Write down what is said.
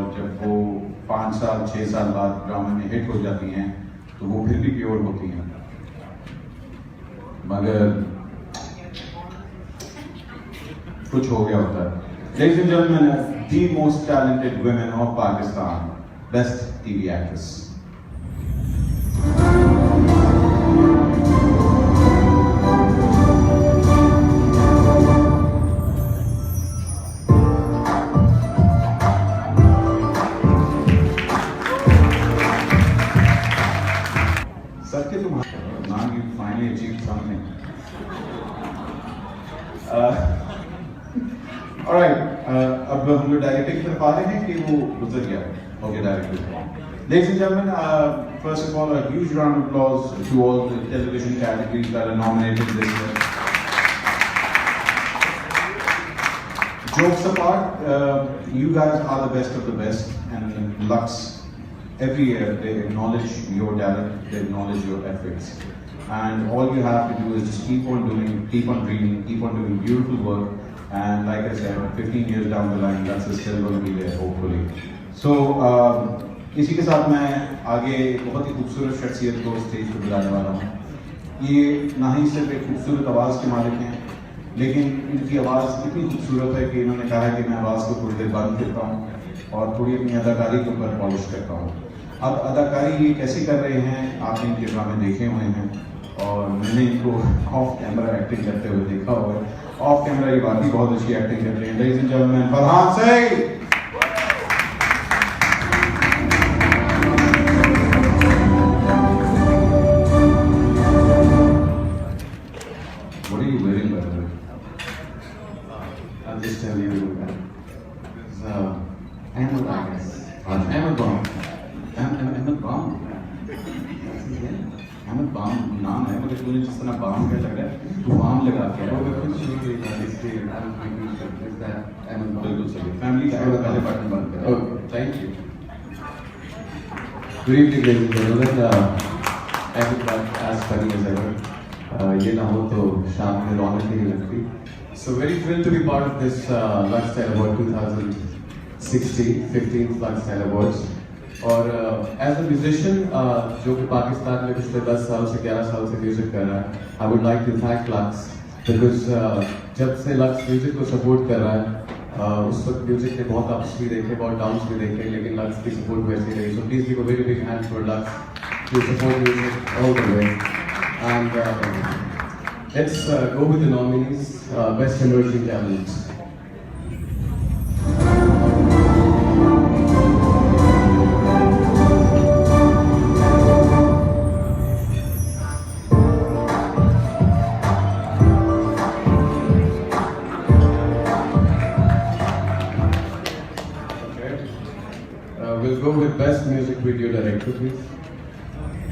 और जब वो 5 साल 6 साल बाद ड्रामे में हिट हो जाती हैं तो वो फिर भी प्योर होती हैं, मगर कुछ हो गया होता है. Ladies and gentlemen, the most talented women of Pakistan, best TV actress. सत्य तुम्हारा, now you finally achieved something. Alright, अब हम लोग डायरेक्टिंग कर पा रहे हैं कि वो गुजर गया? Okay, directing. Ladies and gentlemen, first of all, a huge round of applause to all the television categories that are nominated this year. Jokes apart, you guys are the best of the best, and Lux, every year they acknowledge your talent, they acknowledge your efforts, and all you have to do is just keep on doing, keep on dreaming, keep on doing beautiful work, and like I said, 15 years down the line, that's still going to be there, hopefully. So, इसी के साथ मैं आगे बहुत ही खूबसूरत शख्सियत को stage पर बुलाने वाला हूँ. ये ना ही सिर्फ एक खूबसूरत आवाज़ के मालिक हैं, लेकिन इनकी आवाज़ इतनी खूबसूरत है कि इन्होंने कहा है कि मैं आवाज़ को थोड़ी देर बंद करता हूँ और थोड़ी अपनी अदाकारी के ऊपर पॉलिश करता हूँ. अब अदाकारी ये कैसे कर रहे हैं, आपने इनके ड्रामे देखे हुए हैं और मैंने इनको ऑफ कैमरा एक्टिंग करते हुए देखा हुआ है. ऑफ कैमरा ये बाकी बहुत अच्छी एक्टिंग करते हैं. Ladies and gentleman, Farhan Saeed. What are you wearing, by the way? I'll just tell you. It's Ahmed, I guess. Ahmed Baum. Ahmed Baum. Ahmed Baum नाम है, मगर तूने जिस तरह बाम क्या लग रहा है, तू बाम लगा के आया. बिल्कुल सही. फैमिली का पहले बटन बंद करो. Thank you. Good evening, ladies and gentlemen. Everyone as funny as ever. ये ना हो तो शाम में रौनक नहीं लगती. So very thrilled to be part of this Lifestyle Award 2016, 15th Lifestyle Awards. और as a musician जो कि पाकिस्तान में पिछले 10 साल से 11 साल से म्यूजिक कर रहा है, I would like to thank Lux because जब से Lux म्यूजिक को सपोर्ट कर रहा है, उस वक्त म्यूजिक ने बहुत अप्स भी देखे, बहुत डाउन्स भी देखे, लेकिन Lux की सपोर्ट वैसी रही. So please give a very big hand for Lux to support music all the way. And let's go with the nominees, Best Emerging Talent. We'll go with Best Music Video Director, please.